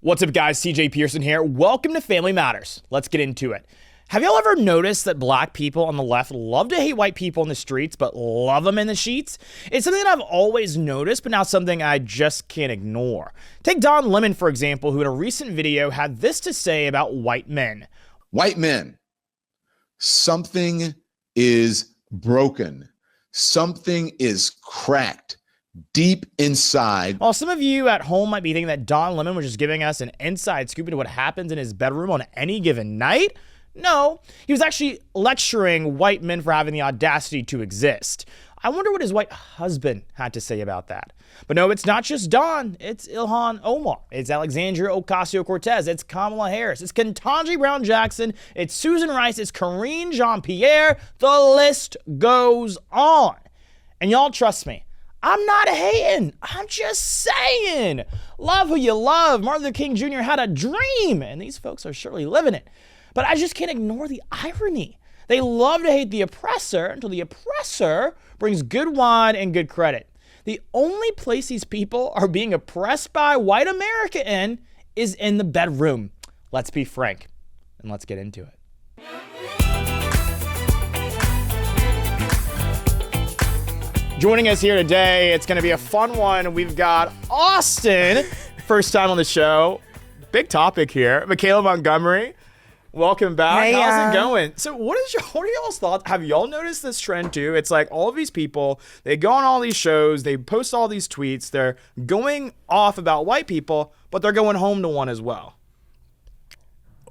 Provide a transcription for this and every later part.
What's up, guys? CJ Pearson here. Welcome to Family Matters. Let's get into it. Have y'all ever noticed that black people on the left love to hate white people in the streets, but love them in the sheets? It's something that I've always noticed, but now something I just can't ignore. Take Don Lemon, for example, who in a recent video had this to say about white men. White men, something is broken. Something is cracked deep inside. While some of you at home might be thinking that Don Lemon was just giving us an inside scoop into what happens in his bedroom on any given night, no, he was actually lecturing white men for having the audacity to exist. I wonder what his white husband had to say about that. But no, it's not just Don. It's Ilhan Omar. It's Alexandria Ocasio-Cortez. It's Kamala Harris. It's Ketanji Brown Jackson. It's Susan Rice. It's Karine Jean-Pierre. The list goes on. And y'all trust me, I'm not hating. I'm just saying. Love who you love. Martin Luther King Jr. had a dream, and these folks are surely living it. But I just can't ignore the irony. They love to hate the oppressor until the oppressor brings good wine and good credit. The only place these people are being oppressed by white America is in the bedroom. Let's be frank, and let's get into it. Joining us here today, it's going to be a fun one. We've got Austin, first time on the show. Big topic here. Michaelah Montgomery, welcome back. Hey, how's it going? So what are y'all's thoughts? Have y'all noticed this trend too? It's like all of these people, they go on all these shows, they post all these tweets, they're going off about white people, but they're going home to one as well.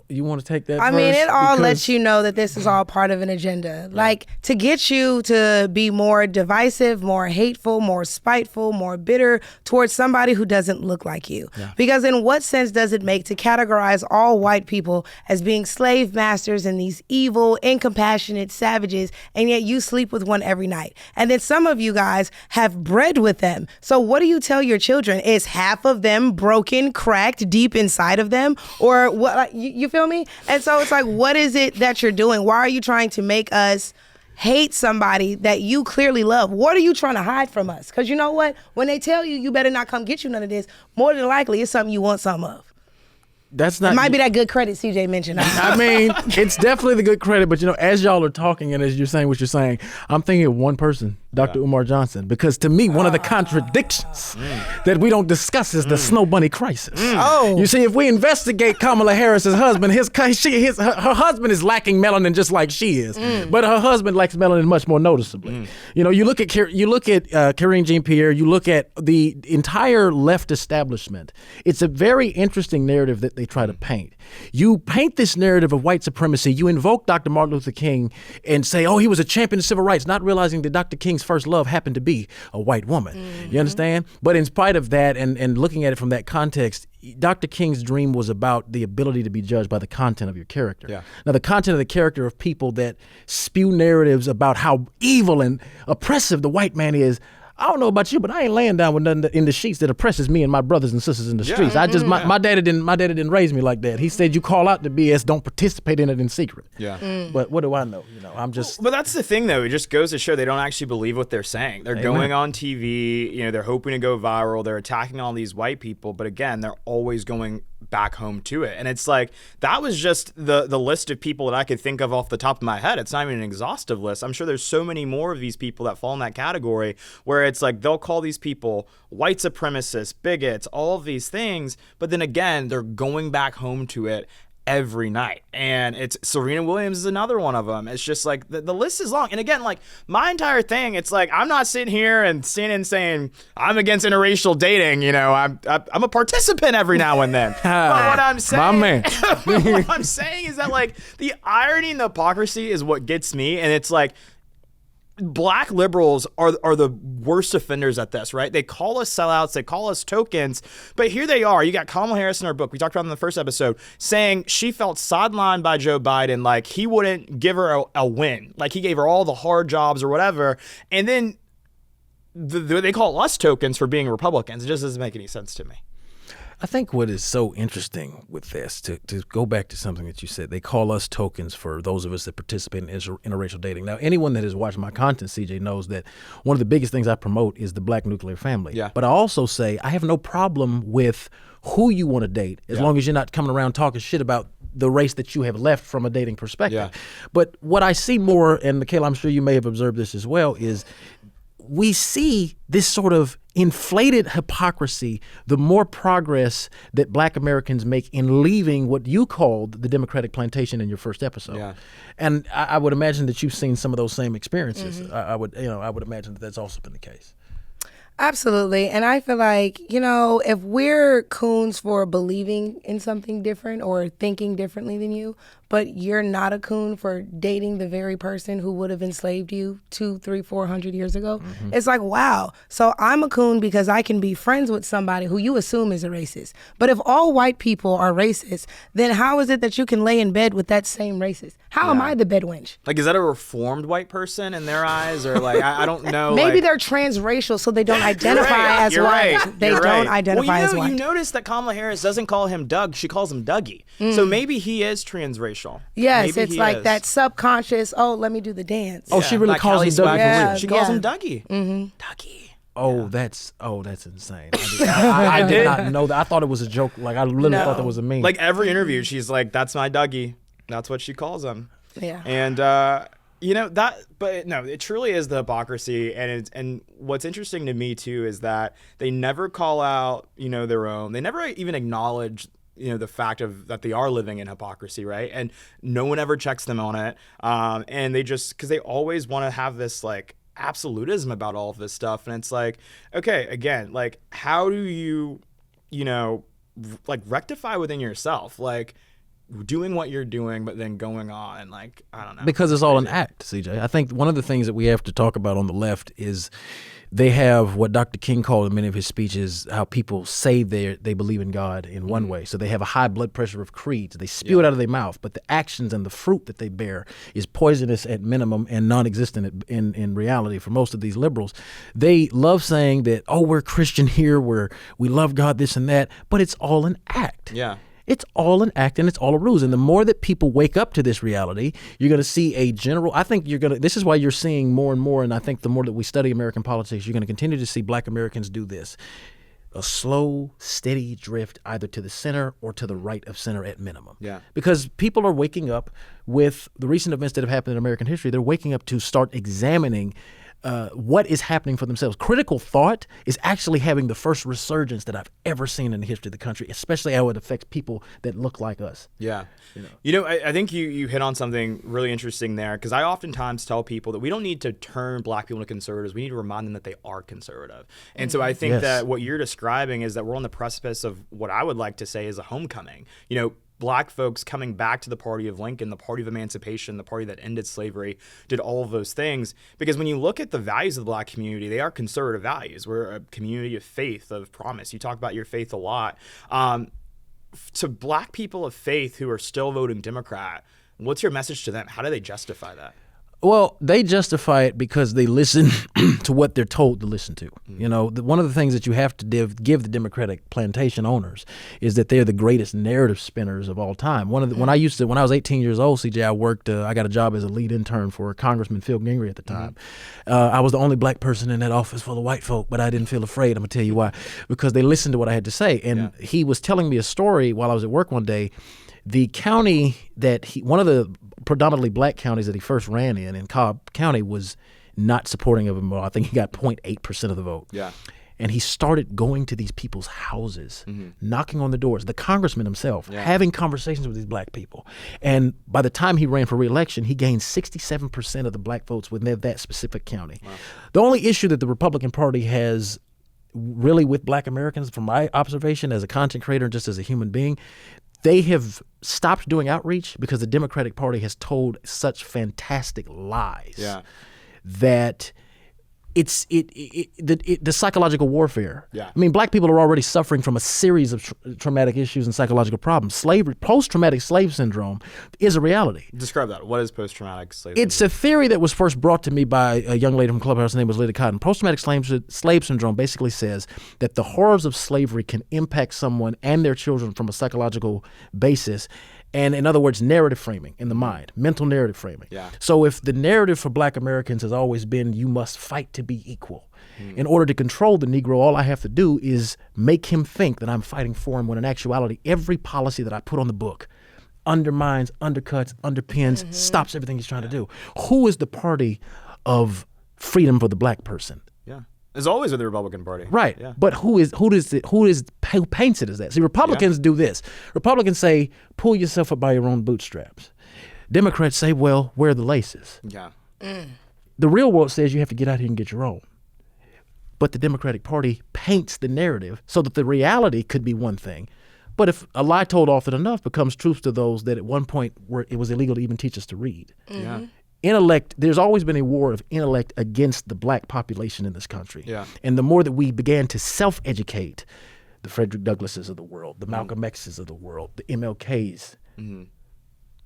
You want to take that I first? mean, it all lets you know that this is all part of an agenda. Like, to get you to be more divisive, more hateful, more spiteful, more bitter towards somebody who doesn't look like you. Yeah. Because in what sense does it make to categorize all white people as being slave masters and these evil, incompassionate savages, and yet you sleep with one every night? And then some of you guys have bred with them. So what do you tell your children? Is half of them broken, cracked deep inside of them? Or what? Like, you feel me? And so it's like, what is it that you're doing? Why are you trying to make us hate somebody that you clearly love? What are you trying to hide from us? Because you know what? When they tell you, you better not come get you none of this, more than likely it's something you want some of. That's not. It might be that good credit CJ mentioned. I mean, it's definitely the good credit, but as y'all are talking and as you're saying what you're saying, I'm thinking of one person, Dr. Umar Johnson, because to me, one of the contradictions that we don't discuss is the snow bunny crisis. Oh. You see, if we investigate Kamala Harris's husband, her husband is lacking melanin just like she is, but her husband lacks melanin much more noticeably. You look at Karine Jean-Pierre, you look at the entire left establishment. It's a very interesting narrative that they try to paint. You paint this narrative of white supremacy. You invoke Dr. Martin Luther King and say, oh, he was a champion of civil rights, not realizing that Dr. King's first love happened to be a white woman. You understand? But in spite of that, and looking at it from that context, Dr. King's dream was about the ability to be judged by the content of your character. Yeah. Now, the content of the character of people that spew narratives about how evil and oppressive the white man is, I don't know about you, but I ain't laying down with nothing in the sheets that oppresses me and my brothers and sisters in the streets. My daddy didn't raise me like that. He said you call out the BS, don't participate in it in secret. Yeah. But what do I know? I'm just. But that's the thing, though. It just goes to show they don't actually believe what they're saying. They're going on TV. They're hoping to go viral. They're attacking all these white people, but again, they're always going back home to it. And it's like, that was just the list of people that I could think of off the top of my head. It's not even an exhaustive list. I'm sure there's so many more of these people that fall in that category where it's like they'll call these people white supremacists, bigots, all of these things, but then again, they're going back home to it every night. And it's Serena Williams is another one of them. It's just like the list is long. And again, like my entire thing, it's like I'm not sitting here and saying I'm against interracial dating. I'm a participant every now and then. But what I'm saying, my man. What I'm saying is that like the irony and the hypocrisy is what gets me. And it's like, black liberals are the worst offenders at this, right? They call us sellouts, they call us tokens, but here they are. You got Kamala Harris in her book, we talked about in the first episode, saying she felt sidelined by Joe Biden, like he wouldn't give her a win, like he gave her all the hard jobs or whatever, and then they call us tokens for being Republicans. It just doesn't make any sense to me. I think what is so interesting with this, to go back to something that you said, they call us tokens for those of us that participate in interracial dating. Now, anyone that has watched my content, CJ, knows that one of the biggest things I promote is the Black nuclear family. Yeah. But I also say I have no problem with who you want to date, as long as you're not coming around talking shit about the race that you have left from a dating perspective. Yeah. But what I see more, and Michaelah, I'm sure you may have observed this as well, is we see this sort of inflated hypocrisy the more progress that Black Americans make in leaving what you called the Democratic plantation in your first episode. Yeah. And I would imagine that you've seen some of those same experiences. I would imagine that that's also been the case. Absolutely. And I feel like, if we're coons for believing in something different or thinking differently than you, but you're not a coon for dating the very person who would have enslaved you 200, 300, 400 years ago, it's like, wow. So I'm a coon because I can be friends with somebody who you assume is a racist. But if all white people are racist, then how is it that you can lay in bed with that same racist? How am I the bed wench? Like, is that a reformed white person in their eyes? Or like, I don't know. Maybe like, they're transracial, so they don't identify as You're white. right. They You're don't right. identify as white. You notice that Kamala Harris doesn't call him Doug. She calls him Dougie. So maybe he is transracial. Yes, Maybe it's he like is. that subconscious, let me do the dance. Oh, she really Like calls him Kelly Dougie. Swagger. for real? She calls Yeah. him Dougie. Dougie. Oh, that's insane. I did not know that. I thought it was a joke. Like, I literally thought that was a meme. Like every interview, she's like, "That's my Dougie." That's what she calls him. Yeah. And but no, it truly is the hypocrisy. And what's interesting to me too is that they never call out, their own. They never even acknowledge, the fact of that they are living in hypocrisy, right? And no one ever checks them on it. And they just, because they always want to have this like absolutism about all of this stuff. And it's like, okay, again, like, how do you, like rectify within yourself? Like, doing what you're doing, but then going on and like, I don't know. Because it's all an act, CJ. I think one of the things that we have to talk about on the left is they have what Dr. King called in many of his speeches, how people say they believe in God in one way. So they have a high blood pressure of creeds. They spew it out of their mouth, but the actions and the fruit that they bear is poisonous at minimum and non-existent in reality for most of these liberals. They love saying that, we're Christian here, we love God, this and that, but it's all an act. Yeah. It's all an act and it's all a ruse. And the more that people wake up to this reality, you're going to see this is why you're seeing more and more. And I think the more that we study American politics, you're going to continue to see Black Americans do this. A slow, steady drift either to the center or to the right of center at minimum. Yeah. Because people are waking up with the recent events that have happened in American history. They're waking up to start examining what is happening for themselves. Critical thought is actually having the first resurgence that I've ever seen in the history of the country, especially how it affects people that look like us. Yeah. I think you hit on something really interesting there, because I oftentimes tell people that we don't need to turn Black people into conservatives. We need to remind them that they are conservative. And so I think that what you're describing is that we're on the precipice of what I would like to say is a homecoming. Black folks coming back to the party of Lincoln, the party of emancipation, the party that ended slavery, did all of those things. Because when you look at the values of the Black community, they are conservative values. We're a community of faith, of promise. You talk about your faith a lot. To Black people of faith who are still voting Democrat, what's your message to them? How do they justify that? Well, they justify it because they listen to what they're told to listen to. One of the things that you have to give the Democratic plantation owners is that they're the greatest narrative spinners of all time. When I was 18 years old, CJ, I got a job as a lead intern for Congressman Phil Gingrey at the time. I was the only Black person in that office full of white folk, but I didn't feel afraid. I'm gonna tell you why, because they listened to what I had to say. And he was telling me a story while I was at work one day. The county one of the predominantly Black counties that he first ran in Cobb County, was not supporting of him. I think he got 0.8% of the vote. Yeah. And he started going to these people's houses, knocking on the doors, the congressman himself, having conversations with these Black people. And by the time he ran for re-election, he gained 67% of the Black votes within that specific county. Wow. The only issue that the Republican Party has really with Black Americans, from my observation as a content creator and just as a human being, they have stopped doing outreach because the Democratic Party has told such fantastic lies that the psychological warfare. Yeah. I mean, black people are already suffering from a series of traumatic issues and psychological problems. Slavery, post-traumatic slave syndrome is a reality. Describe that. What is post-traumatic slave It's a theory that was first brought to me by a young lady from Clubhouse. Her name was Lydia Cotton. Post-traumatic slave syndrome basically says that the horrors of slavery can impact someone and their children from a psychological basis. And in other words, narrative framing in the mind, mental narrative framing. Yeah. So if the narrative for black Americans has always been, you must fight to be equal. In order to control the Negro, all I have to do is make him think that I'm fighting for him, when in actuality, every policy that I put on the book undermines, undercuts, underpins, stops everything he's trying to do. Who is the party of freedom for the black person? Yeah. As always with the Republican Party. Right. Yeah. But who paints it as that? See, Republicans do this. Republicans say, pull yourself up by your own bootstraps. Democrats say, well, wear the laces. Yeah. The real world says you have to get out here and get your own. But the Democratic Party paints the narrative so that the reality could be one thing. But if a lie told often enough becomes truth to those that at one point were, it was illegal to even teach us to read. Yeah. Intellect, there's always been a war of intellect against the black population in this country. Yeah. And the more that we began to self-educate, the Frederick Douglasses of the world, the Malcolm X's of the world, the MLKs,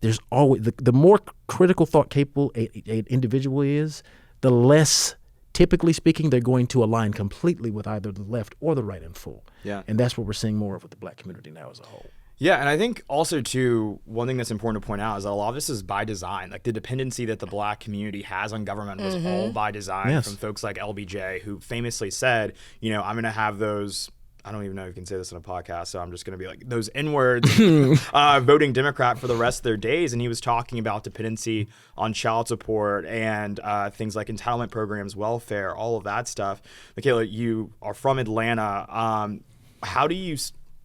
there's always, the more critical thought capable an individual is, the less, typically speaking, they're going to align completely with either the left or the right in full. Yeah. And that's what we're seeing more of with the black community now as a whole. Yeah, and I think also too, one thing that's important to point out is that a lot of this is by design. Like the dependency that the black community has on government was all by design. Yes. From folks like LBJ, who famously said, you know, I'm going to have those, I don't even know if you can say this in a podcast, so I'm just going to be like, those N-words voting Democrat for the rest of their days. And he was talking about dependency on child support and things like entitlement programs, welfare, all of that stuff. Michaelah, you are from Atlanta. How do you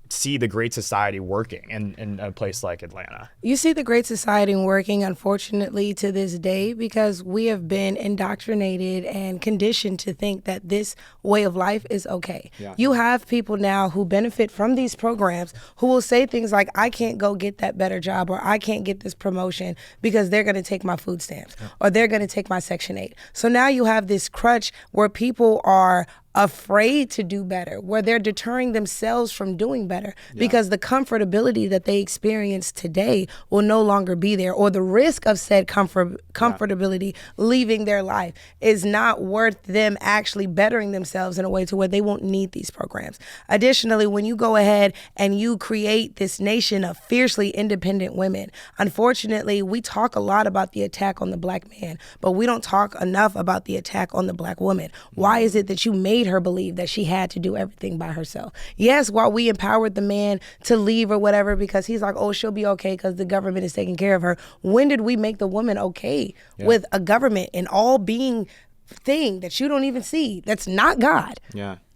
see the Great Society working in a place like Atlanta? You see the Great Society working, unfortunately, to this day, because we have been indoctrinated and conditioned to think that this way of life is okay. Yeah. You have people now who benefit from these programs who will say things like, I can't go get that better job, or I can't get this promotion because they're going to take my food stamps, or they're going to take my Section 8. So now you have this crutch where people are afraid to do better, where they're deterring themselves from doing better because the comfortability that they experience today will no longer be there, or the risk of said comfortability leaving their life is not worth them actually bettering themselves in a way to where they won't need these programs. Additionally, when you go ahead and you create this nation of fiercely independent women, unfortunately, we talk a lot about the attack on the black man, but we don't talk enough about the attack on the black woman. Why is it that you made her believe that she had to do everything by herself? Yes, while we empowered the man to leave or whatever because he's like, oh, she'll be okay because the government is taking care of her. When did we make the woman okay with a government and all being thing that you don't even see, that's not God,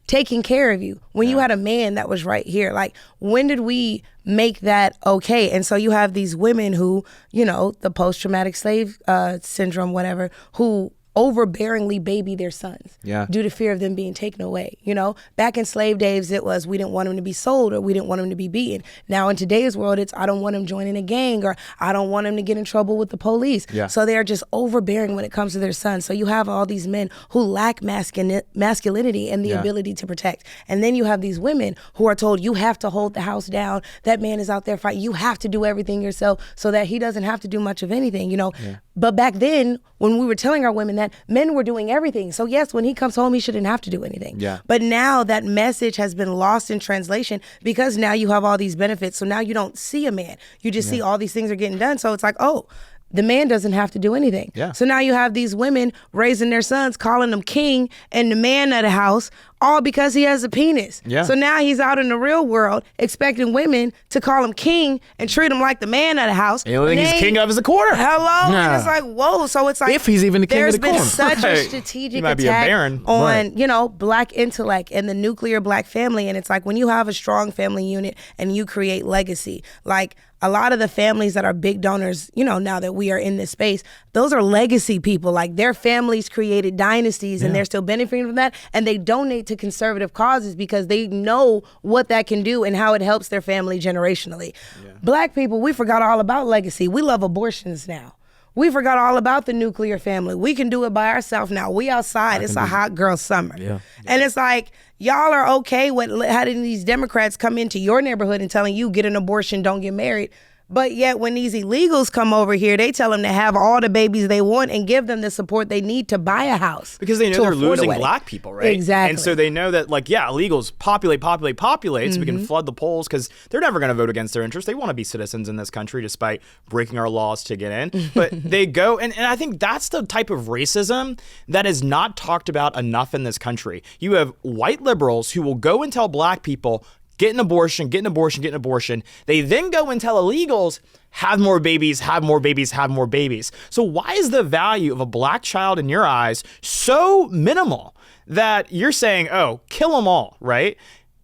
taking care of you, when you had a man that was right here? Like, when did we make that okay? And so you have these women who, you know, the post-traumatic slave syndrome, whatever, who overbearingly baby their sons due to fear of them being taken away. You know, back in slave days, it was, we didn't want him to be sold, or we didn't want him to be beaten. Now in today's world, it's, I don't want him joining a gang, or I don't want him to get in trouble with the police. So they're just overbearing when it comes to their sons. So you have all these men who lack masculinity and the ability to protect. And then you have these women who are told, you have to hold the house down. That man is out there fighting. You have to do everything yourself so that he doesn't have to do much of anything, you know. But back then, when we were telling our women that, men were doing everything. So yes, when he comes home, he shouldn't have to do anything. But now that message has been lost in translation because now you have all these benefits. So now you don't see a man. You just see all these things are getting done. So it's like, oh, the man doesn't have to do anything. So now you have these women raising their sons, calling them king and the man of the house, all because he has a penis. So now he's out in the real world expecting women to call him king and treat him like the man of the house. The only thing he's king of is a quarter. Hello? And it's like, whoa. So it's like, if he's even the king of the corn. There's been such a strategic might be a attack baron. on, you know, black intellect and the nuclear black family. And it's like, when you have a strong family unit and you create legacy, like, a lot of the families that are big donors, you know, now that we are in this space, those are legacy people. Like, their families created dynasties and they're still benefiting from that. And they donate to conservative causes because they know what that can do and how it helps their family generationally. Black people, we forgot all about legacy. We love abortions now. We forgot all about the nuclear family. We can do it by ourselves now. We outside. It's a hot girl summer. Yeah. And it's like, y'all are okay with having these Democrats come into your neighborhood and telling you get an abortion, don't get married. But yet when these illegals come over here, they tell them to have all the babies they want and give them the support they need to buy a house. Because they know they're losing black people, right? Exactly. And so they know that, like, yeah, illegals populate, so we can flood the polls because they're never going to vote against their interests. They want to be citizens in this country despite breaking our laws to get in. But they go, and I think that's the type of racism that is not talked about enough in this country. You have white liberals who will go and tell black people, get an abortion, get an abortion, get an abortion. They then go and tell illegals, have more babies, have more babies, have more babies. So why is the value of a black child in your eyes so minimal that you're saying, oh, kill them all, right?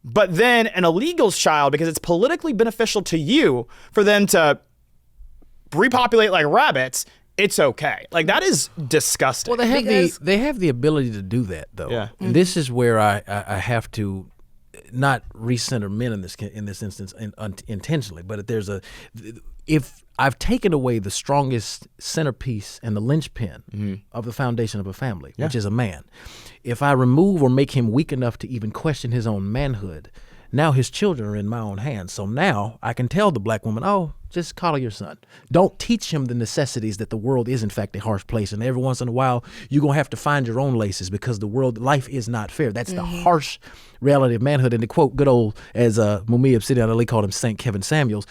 But then an illegal's child, because it's politically beneficial to you for them to repopulate like rabbits, it's okay. Like, that is disgusting. Well, they have the ability to do that, though. Yeah. And this is where I have to not recenter men in this instance intentionally, but if I've taken away the strongest centerpiece and the linchpin of the foundation of a family, which is a man, if I remove or make him weak enough to even question his own manhood, now his children are in my own hands. So now I can tell the black woman, oh, just coddle your son. Don't teach him the necessities that the world is, in fact, a harsh place. And every once in a while, you're going to have to find your own laces because life is not fair. That's the harsh reality of manhood. And to quote good old, as Mumia Obsidian Ali called him, St. Kevin Samuels,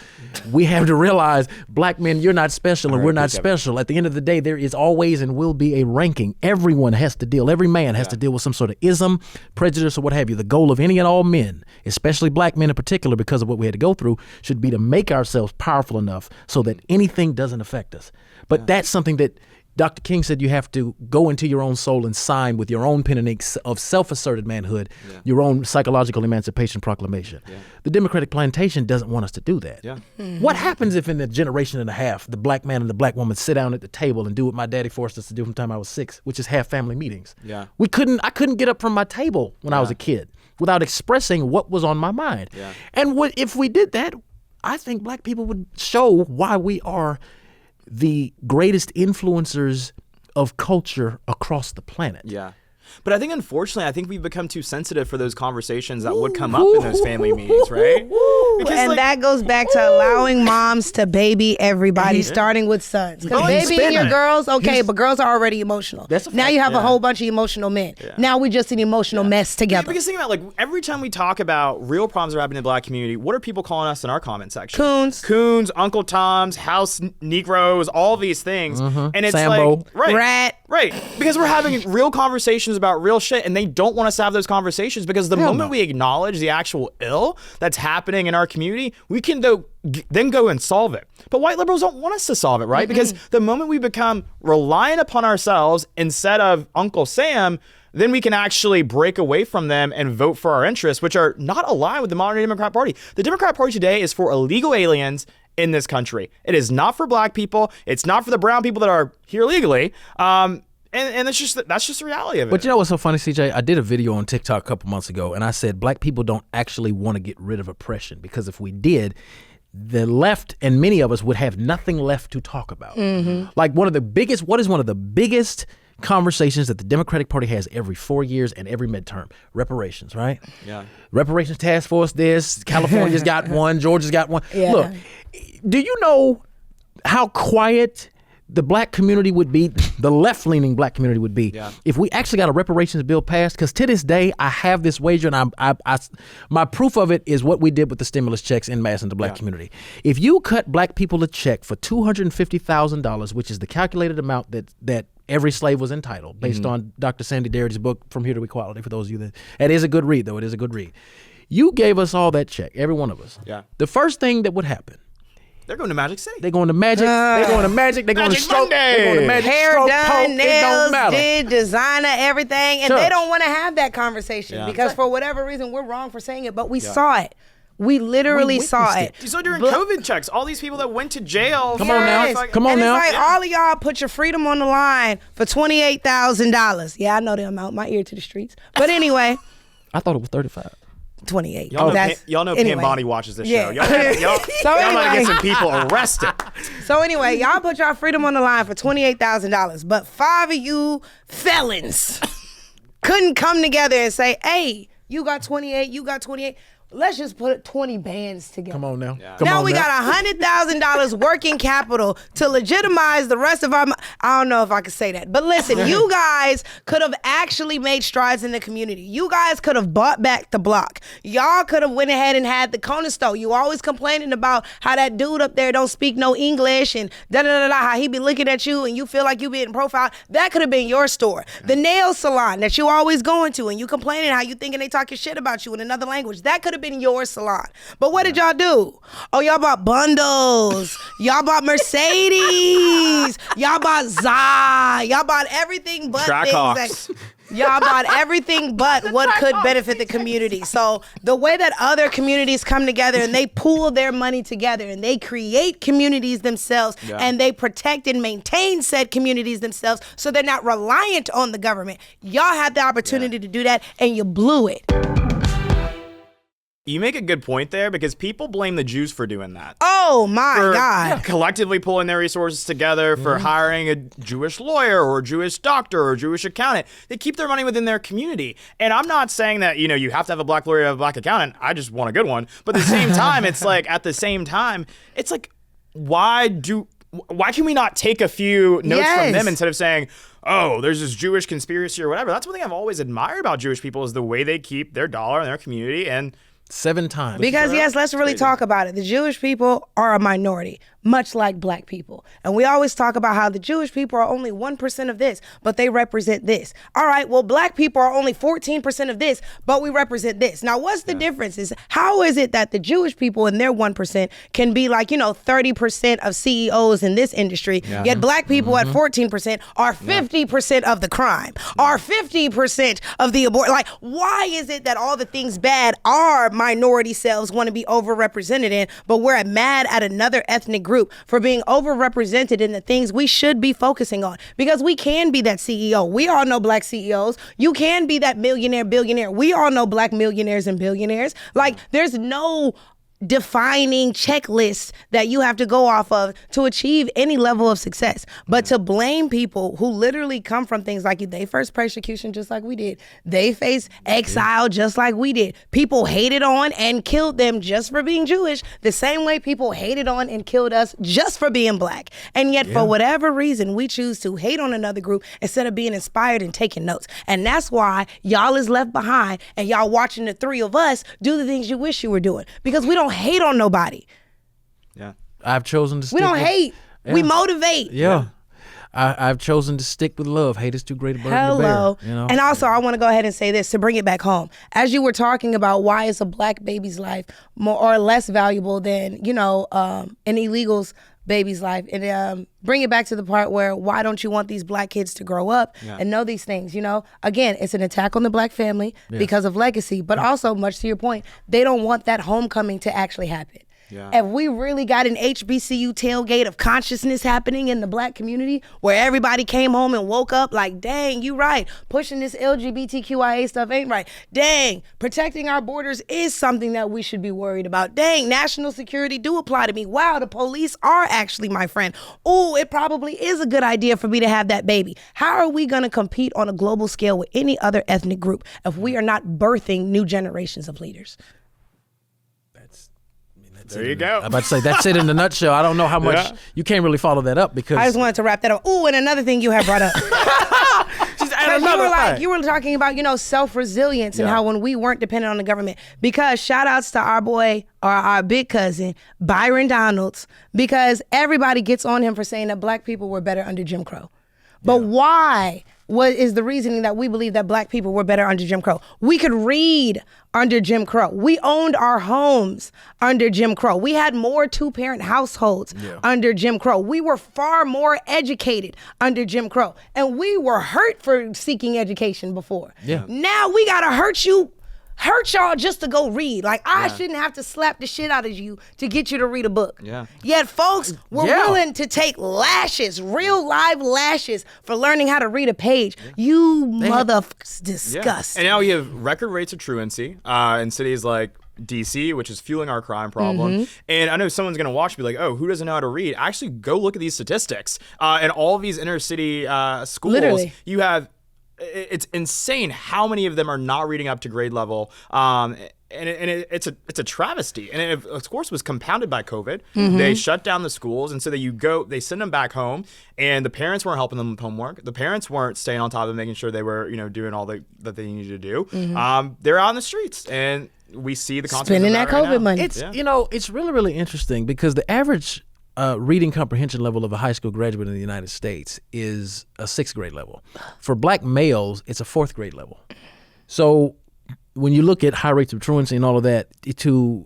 we have to realize, black men, you're not special and we're not special. At the end of the day, there is always and will be a ranking. Everyone has to deal, every man has to deal with some sort of ism, prejudice, or what have you. The goal of any and all men, especially black men in particular, because of what we had to go through, should be to make ourselves powerful enough so that anything doesn't affect us. But that's something that Dr. King said you have to go into your own soul and sign with your own pen and ink of self-asserted manhood, your own psychological emancipation proclamation. The Democratic plantation doesn't want us to do that. What happens if in a generation and a half, the black man and the black woman sit down at the table and do what my daddy forced us to do from the time I was 6, which is have family meetings? I couldn't get up from my table when I was a kid without expressing what was on my mind. And if we did that, I think black people would show why we are the greatest influencers of culture across the planet. But I think, unfortunately, we've become too sensitive for those conversations that would come up in those family meetings, right? Because, and that goes back to allowing moms to baby everybody, starting with sons. Because babying your girls, okay, but girls are already emotional. Now you have a whole bunch of emotional men. Now we just an emotional mess together. Because think about, like, every time we talk about real problems that are happening in the black community, what are people calling us in our comment section? Coons, Uncle Toms, House Negroes, all these things. And it's Sambo. like, Rat. Right. Because we're having real conversations about real shit, and they don't want us to have those conversations because the moment we acknowledge the actual ill that's happening in our community, we can then go and solve it. But white liberals don't want us to solve it, right? Because the moment we become reliant upon ourselves instead of Uncle Sam, then we can actually break away from them and vote for our interests, which are not aligned with the modern Democrat Party. The Democrat Party today is for illegal aliens in this country. It is not for black people. It's not for the brown people that are here legally. And that's just the reality of it. But you know what's so funny, CJ? I did a video on TikTok a couple months ago, and I said black people don't actually want to get rid of oppression, because if we did, the left and many of us would have nothing left to talk about. Like what is one of the biggest conversations that the Democratic Party has every 4 years and every midterm? Reparations, right? Reparations task force, California's got one, Georgia's got one. Look, do you know how quiet the black community would be, the left-leaning black community would be, if we actually got a reparations bill passed? Because to this day, I have this wager, and my proof of it is what we did with the stimulus checks en masse in the black community. If you cut black people a check for $250,000, which is the calculated amount that every slave was entitled, based on Dr. Sandy Darity's book, From Here to Equality, for those of you that is a good read, though. It is a good read. You gave us all that check, every one of us. The first thing that would happen, they're going to Magic City. They're going to Magic. They're going to Magic. They're going to Stroke. They're going to Magic. Hair Stroke, done, poke, nails did, designer, everything. And they don't want to have that conversation because for whatever reason, we're wrong for saying it, but we saw it. We literally saw it. You saw during COVID checks, all these people that went to jail. Come on now. Come on now. It's like all of y'all put your freedom on the line for $28,000. Yeah, I know the amount. My ear to the streets. But anyway. I thought it was 35. 28. Y'all know Pam Bonnie watches this show. Y'all might get some people arrested. So anyway, y'all put y'all freedom on the line for $28,000, but 5 of you felons couldn't come together and say, hey, you got 28, you got 28. Let's just put 20 bands together. Come on now. Now we got $100,000 working capital to legitimize the rest of our. I don't know if I could say that, but listen, you guys could have actually made strides in the community. You guys could have bought back the block. Y'all could have went ahead and had the corner store. You always complaining about how that dude up there don't speak no English and da da da da. How he be looking at you and you feel like you being profiled. That could have been your store. The nail salon that you always going to and you complaining how you thinking they talking shit about you in another language. That could have been your salon. But what did y'all do? Oh, y'all bought bundles. Y'all bought Mercedes. Y'all bought Zai. Y'all bought everything but things y'all bought everything but what could benefit the community. So the way that other communities come together and they pool their money together and they create communities themselves and they protect and maintain said communities themselves so they're not reliant on the government. Y'all had the opportunity to do that and you blew it. You make a good point there because people blame the Jews for doing that. Oh my God. Collectively pulling their resources together for hiring a Jewish lawyer or a Jewish doctor or a Jewish accountant. They keep their money within their community. And I'm not saying that, you have to have a black lawyer, have a black accountant. I just want a good one. But at the same time, it's like, why can we not take a few notes from them instead of saying, oh, there's this Jewish conspiracy or whatever? That's one thing I've always admired about Jewish people is the way they keep their dollar and their community and 7 times. Because yes, let's really talk about it. The Jewish people are a minority, much like black people. And we always talk about how the Jewish people are only 1% of this, but they represent this. All right, well, black people are only 14% of this, but we represent this. Now, what's the difference is how is it that the Jewish people in their 1% can be like, 30% of CEOs in this industry, yet black people at 14% are 50% of the crime, are 50% of the abort. Like, why is it that all the things bad our minority selves want to be overrepresented in, but we're mad at another ethnic group for being overrepresented in the things we should be focusing on? Because we can be that CEO. We all know black CEOs. You can be that millionaire, billionaire. We all know black millionaires and billionaires. Like, there's no defining checklists that you have to go off of to achieve any level of success. But to blame people who literally come from things like they faced persecution just like we did. They faced exile just like we did. People hated on and killed them just for being Jewish, the same way people hated on and killed us just for being black. And yet for whatever reason, we choose to hate on another group instead of being inspired and taking notes. And that's why y'all is left behind and y'all watching the 3 of us do the things you wish you were doing. Because we don't hate on nobody. Yeah. I've chosen to stick We don't hate. Yeah. We motivate. Yeah. I've chosen to stick with love. Hate is too great a burden to bear. And also, I want to go ahead and say this to bring it back home. As you were talking about why is a black baby's life more or less valuable than, an illegal's baby's life, and bring it back to the part where why don't you want these black kids to grow up and know these things? Again, it's an attack on the black family because of legacy, but also, much to your point, they don't want that homecoming to actually happen. If we really got an HBCU tailgate of consciousness happening in the black community where everybody came home and woke up like, dang, you right, pushing this LGBTQIA stuff ain't right. Dang, protecting our borders is something that we should be worried about. Dang, national security do apply to me. Wow, the police are actually my friend. Ooh, it probably is a good idea for me to have that baby. How are we gonna compete on a global scale with any other ethnic group if we are not birthing new generations of leaders? There you go. I'm about to say, that's it in a nutshell. I don't know how much, you can't really follow that up because. I just wanted to wrap that up. Ooh, and another thing you have brought up. Just add another thing. You were talking about, self-resilience and how when we weren't dependent on the government. Because shout outs to our boy, or our big cousin, Byron Donalds, because everybody gets on him for saying that black people were better under Jim Crow. But why? What is the reasoning that we believe that black people were better under Jim Crow? We could read under Jim Crow. We owned our homes under Jim Crow. We had more 2-parent households under Jim Crow. We were far more educated under Jim Crow. And we were hurt for seeking education before. Now we gotta hurt y'all just to go read. Like, I shouldn't have to slap the shit out of you to get you to read a book. Yet folks were willing to take lashes, real live lashes, for learning how to read a page. You motherfuckers disgust. And now you have record rates of truancy in cities like DC, which is fueling our crime problem. And I know someone's going to watch and be like, oh, who doesn't know how to read? Actually, go look at these statistics. In all of these inner city schools, Literally. you have, it's insane how many of them are not reading up to grade level. It's a travesty, and it, of course, was compounded by COVID. They shut down the schools, and so they send them back home, and the parents weren't helping them with homework. The parents weren't staying on top of making sure they were, doing all that they needed to do. They're out in the streets, and we see the consequences. Spending that COVID money. It's it's really, really interesting because the average reading comprehension level of a high school graduate in the United States is a 6th grade level. For black males, it's a 4th grade level. So when you look at high rates of truancy and all of that, to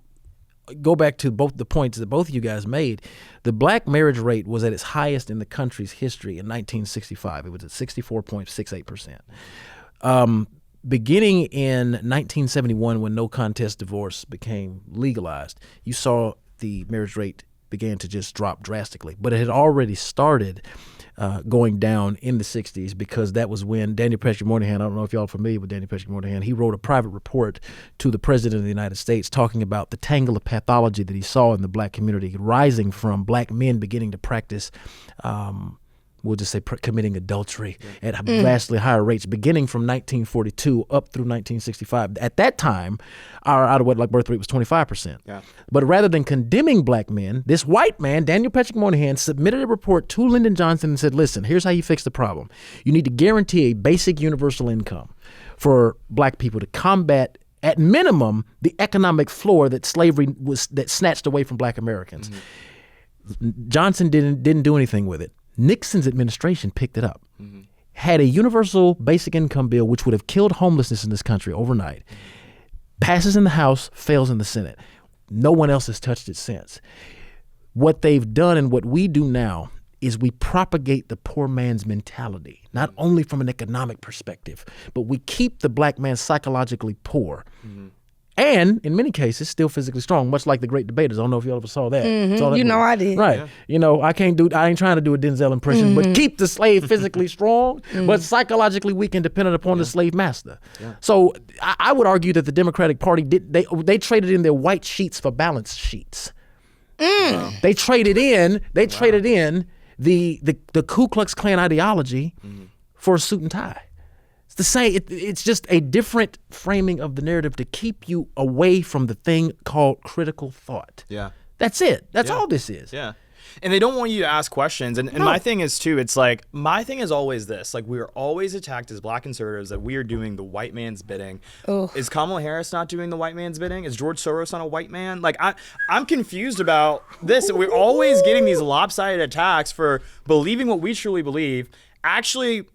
go back to both the points that both of you guys made, the black marriage rate was at its highest in the country's history in 1965. It was at 64.68%. Beginning in 1971, when no contest divorce became legalized, you saw the marriage rate began to just drop drastically. But it had already started going down in the 60s, because that was when Daniel Patrick Moynihan, I don't know if y'all are familiar with Daniel Patrick Moynihan, he wrote a private report to the President of the United States talking about the tangle of pathology that he saw in the black community rising from black men beginning to practice we'll just say committing adultery at vastly higher rates, beginning from 1942 up through 1965. At that time, our out-of-wedlock birth rate was 25%. Yeah. But rather than condemning black men, this white man, Daniel Patrick Moynihan, submitted a report to Lyndon Johnson and said, listen, here's how you fix the problem. You need to guarantee a basic universal income for black people to combat, at minimum, the economic floor that slavery that snatched away from black Americans. Johnson didn't do anything with it. Nixon's administration picked it up, had a universal basic income bill, which would have killed homelessness in this country overnight. Passes in the House, fails in the Senate. No one else has touched it since. What they've done and what we do now is we propagate the poor man's mentality, not only from an economic perspective, but we keep the black man psychologically poor. And in many cases, still physically strong, much like the Great Debaters. I don't know if you ever saw that. Saw that You know I did. Right. Yeah. I ain't trying to do a Denzel impression, but keep the slave physically strong, but psychologically weak and dependent upon the slave master. Yeah. So I would argue that the Democratic Party they traded in their white sheets for balance sheets. They traded in the Ku Klux Klan ideology for a suit and tie. The same. It's just a different framing of the narrative to keep you away from the thing called critical thought. Yeah. That's it. That's all this is. Yeah. And they don't want you to ask questions. And my thing is, too, it's like, my thing is always this. Like, we are always attacked as black conservatives that we are doing the white man's bidding. Is Kamala Harris not doing the white man's bidding? Is George Soros not a white man? Like, I'm confused about this. We're always getting these lopsided attacks for believing what we truly believe, actually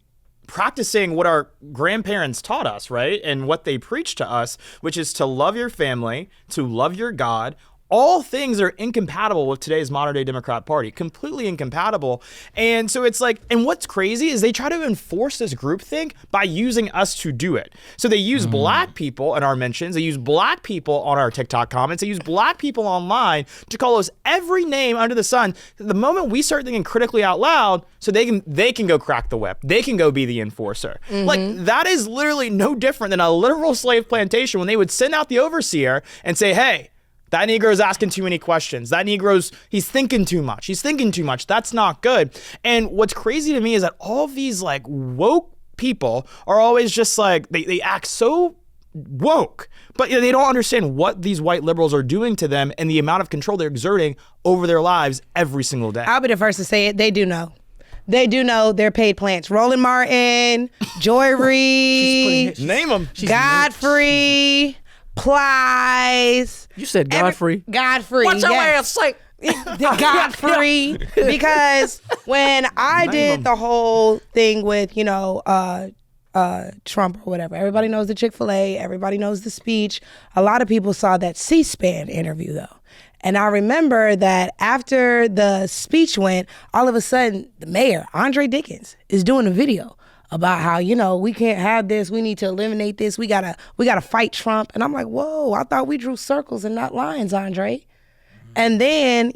practicing what our grandparents taught us, right? And what they preached to us, which is to love your family, to love your God. All things are incompatible with today's modern day Democrat Party, completely incompatible. And so it's like, and what's crazy is they try to enforce this groupthink by using us to do it. So they use black people in our mentions, they use black people on our TikTok comments, they use black people online to call us every name under the sun. The moment we start thinking critically out loud, so they can go crack the whip, they can go be the enforcer. Like, that is literally no different than a literal slave plantation when they would send out the overseer and say, hey, that Negro's asking too many questions. That Negro's, he's thinking too much. He's thinking too much. That's not good. And what's crazy to me is that all of these like woke people are always just like, they act so woke, but they don't understand what these white liberals are doing to them and the amount of control they're exerting over their lives every single day. I'll be the first to say it. They do know. They do know they're paid plants. Roland Martin, Joy Reid, Name them. Godfrey, Plies. You said Godfrey. Godfrey. What your ass say? Godfrey. Because when I did the whole thing with, Trump or whatever, everybody knows the Chick-fil-A, everybody knows the speech. A lot of people saw that C-SPAN interview though. And I remember that after the speech went, all of a sudden the mayor, Andre Dickens, is doing a video about how, we can't have this. We need to eliminate this. We gotta fight Trump. And I'm like, whoa, I thought we drew circles and not lines, Andre. And then,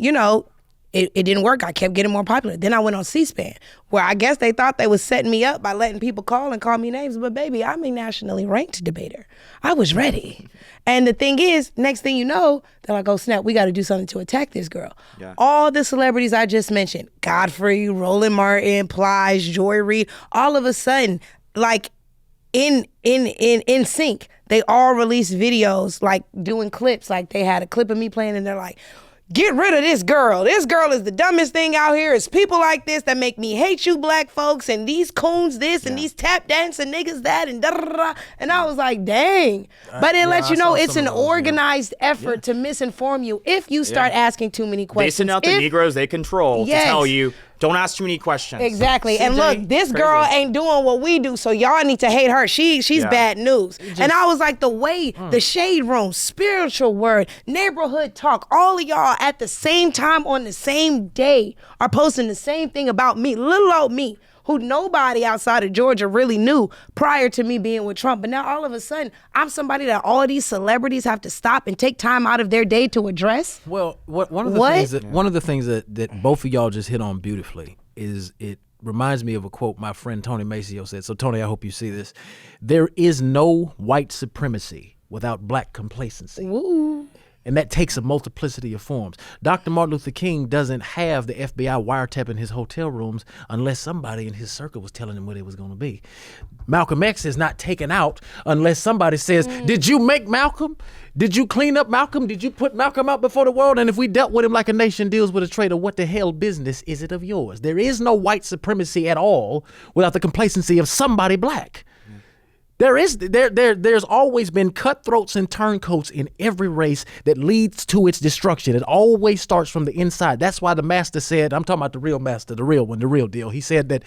it didn't work. I kept getting more popular. Then I went on C-SPAN, where I guess they thought they was setting me up by letting people call me names. But baby, I'm a nationally ranked debater. I was ready. And the thing is, next thing you know, they're like, oh snap, we got to do something to attack this girl. Yeah. All the celebrities I just mentioned, Godfrey, Roland Martin, Plies, Joy Reid, all of a sudden, like in sync, they all released videos, like doing clips. Like they had a clip of me playing and they're like, get rid of this girl. This girl is the dumbest thing out here. It's people like this that make me hate you black folks, and these coons this and these tap dancing niggas that and da da da. And I was like, dang. But it lets you know it's an organized effort to misinform you if you start asking too many questions. They send out the Negroes they control to tell you, don't ask too many questions. Exactly. And look, this girl ain't doing what we do, so y'all need to hate her. She's bad news. And I was like, the way, the shade room, spiritual word, neighborhood talk, all of y'all at the same time on the same day are posting the same thing about me, little old me, who nobody outside of Georgia really knew prior to me being with Trump. But now all of a sudden, I'm somebody that all these celebrities have to stop and take time out of their day to address. Well, one of the things that both of y'all just hit on beautifully is it reminds me of a quote my friend Tony Maceo said. So Tony, I hope you see this. There is no white supremacy without black complacency. Ooh. And that takes a multiplicity of forms. Dr. Martin Luther King doesn't have the FBI wiretapping his hotel rooms unless somebody in his circle was telling him what it was going to be. Malcolm X is not taken out unless somebody says, did you make Malcolm? Did you clean up Malcolm? Did you put Malcolm out before the world? And if we dealt with him like a nation deals with a traitor, what the hell business is it of yours? There is no white supremacy at all without the complacency of somebody black. There's always been cutthroats and turncoats in every race that leads to its destruction. It always starts from the inside. That's why the master said, I'm talking about the real master, the real one, the real deal. He said that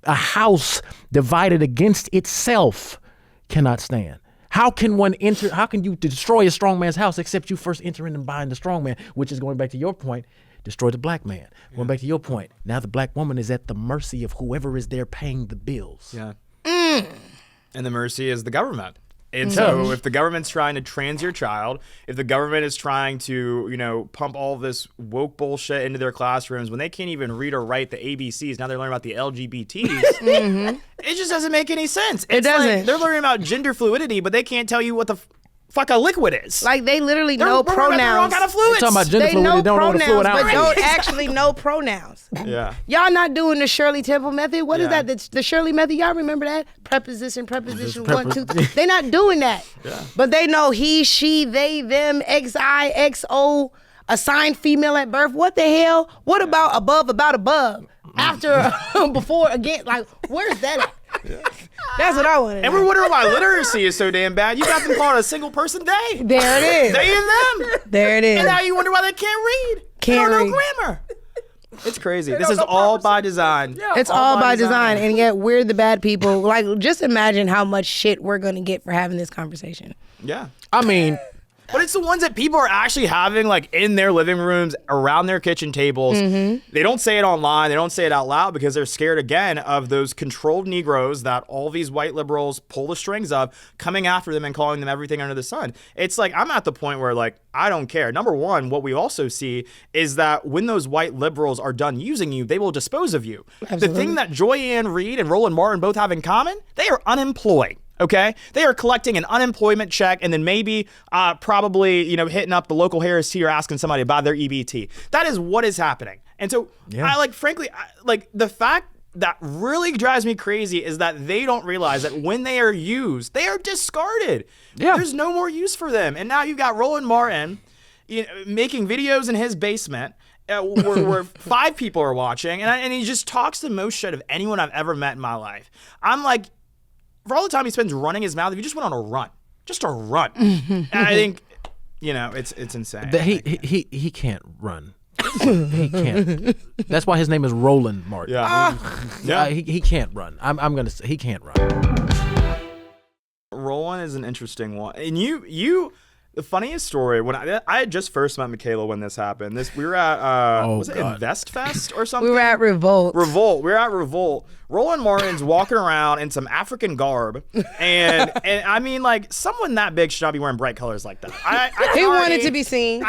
a house divided against itself cannot stand. How can you destroy a strong man's house except you first enter in and bind the strong man, which is going back to your point, destroy the black man. Going back to your point, now the black woman is at the mercy of whoever is there paying the bills. Yeah. And the mercy is the government. And so if the government's trying to trans your child, if the government is trying to, pump all this woke bullshit into their classrooms when they can't even read or write the ABCs, now they're learning about the LGBTs, it just doesn't make any sense. It doesn't. Like they're learning about gender fluidity, but they can't tell you what the fuck a liquid is. Like they literally know pronouns. They're wrong kind of fluids. Talking about gender fluid, they don't know what a fluid but is. don't actually know pronouns. Yeah. Y'all not doing the Shirley Temple method. What is that? The Shirley method. Y'all remember that? Preposition, 1, 2, 3. They not doing that. Yeah. But they know he, she, they, them, XI, XO, assigned female at birth. What the hell? What about above, about above? After, before, again? Like, where's that at? Yeah. That's what I want to know. And we're wondering why literacy is so damn bad. You got them calling a single person they. There it is. They and them. There it is. And now you wonder why they can't read. Can't they don't read. know grammar. It's crazy. This is all by design. Yeah, it's all by design. And yet we're the bad people. Like, just imagine how much shit we're going to get for having this conversation. Yeah. I mean... But it's the ones that people are actually having like in their living rooms, around their kitchen tables. They don't say it online. They don't say it out loud because they're scared again of those controlled Negroes that all these white liberals pull the strings of coming after them and calling them everything under the sun. It's like, I'm at the point where like, I don't care. Number one, what we also see is that when those white liberals are done using you, they will dispose of you. Absolutely. The thing that Joy Ann Reid and Roland Martin both have in common, they are unemployed. Okay, they are collecting an unemployment check and then maybe probably, hitting up the local Harris Tea or asking somebody about their EBT. That is what is happening. And so frankly, the fact that really drives me crazy is that they don't realize that when they are used, they are discarded. Yeah. There's no more use for them. And now you've got Roland Martin making videos in his basement where 5 people are watching and he just talks the most shit of anyone I've ever met in my life. I'm like, for all the time he spends running his mouth, if he just went on a run, just a run. And I think, it's insane. He can't run. He can't. That's why his name is Roland Martin. Yeah. He can't run. I'm gonna say he can't run. Roland is an interesting one, and you. The funniest story, when I had just first met Michaelah when this happened. We were at was it InvestFest or something? We were at Revolt. We were at Revolt. Roland Martin's walking around in some African garb, and I mean, like, someone that big should not be wearing bright colors like that. He wanted to be seen.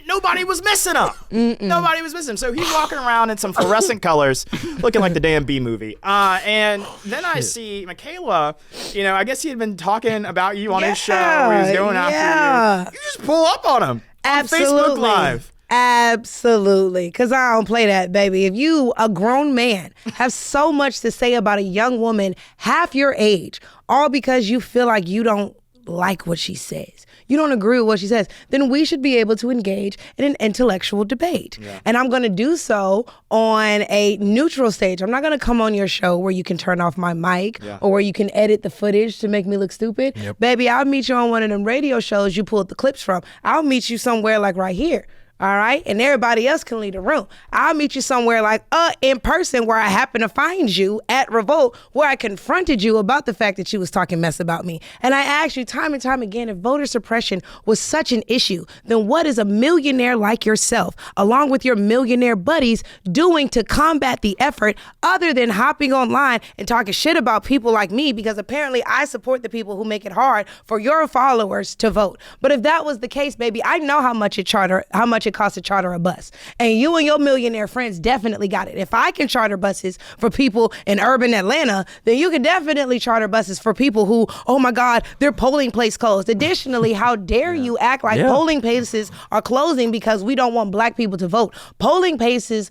Nobody was missing him. Nobody was missing him. So he's walking around in some fluorescent colors, looking like the damn B movie. And then I see Michaelah, I guess he had been talking about you on his show. He was going after you. You just pull up on him. Absolutely. On Facebook Live. Absolutely. Because I don't play that, baby. If you, a grown man, have so much to say about a young woman half your age, all because you feel like you don't like what she says, you don't agree with what she says, then we should be able to engage in an intellectual debate. Yeah. And I'm going to do so on a neutral stage. I'm not going to come on your show where you can turn off my mic or where you can edit the footage to make me look stupid. Yep. Baby, I'll meet you on one of them radio shows you pulled the clips from. I'll meet you somewhere like right here. All right. And everybody else can leave the room. I'll meet you somewhere like in person where I happen to find you at Revolt, where I confronted you about the fact that you was talking mess about me. And I asked you time and time again, if voter suppression was such an issue, then what is a millionaire like yourself, along with your millionaire buddies, doing to combat the effort other than hopping online and talking shit about people like me? Because apparently I support the people who make it hard for your followers to vote. But if that was the case, baby, I know how much it costs to charter a bus. And you and your millionaire friends definitely got it. If I can charter buses for people in urban Atlanta, then you can definitely charter buses for people who, oh my God, their polling place closed. Additionally, how dare you act like polling places are closing because we don't want black people to vote. Polling places